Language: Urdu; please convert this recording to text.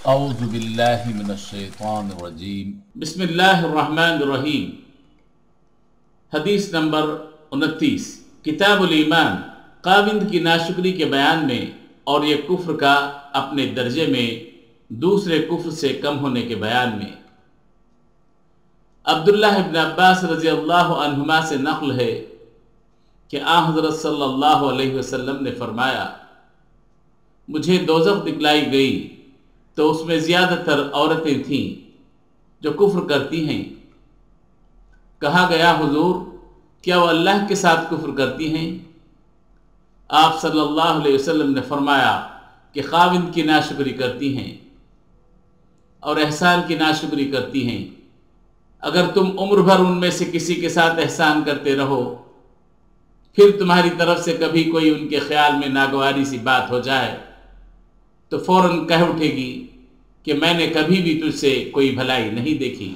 اعوذ باللہ من الشیطان الرجیم بسم اللہ الرحمن الرحیم۔ حدیث نمبر 29، کتاب الایمان، خاوند کی ناشکری کے بیان میں اور یہ کفر کا اپنے درجے میں دوسرے کفر سے کم ہونے کے بیان میں۔ عبداللہ ابن عباس رضی اللہ عنہما سے نقل ہے کہ آن حضرت صلی اللہ علیہ وسلم نے فرمایا، مجھے دوزخ دکھلائی گئی تو اس میں زیادہ تر عورتیں تھیں جو کفر کرتی ہیں۔ کہا گیا، حضور کیا وہ اللہ کے ساتھ کفر کرتی ہیں؟ آپ صلی اللہ علیہ وسلم نے فرمایا کہ خاوند کی ناشکری کرتی ہیں اور احسان کی ناشکری کرتی ہیں۔ اگر تم عمر بھر ان میں سے کسی کے ساتھ احسان کرتے رہو، پھر تمہاری طرف سے کبھی کوئی ان کے خیال میں ناگواری سی بات ہو جائے تو فوراً کہہ اٹھے گی کہ میں نے کبھی بھی تجھ سے کوئی بھلائی نہیں دیکھی۔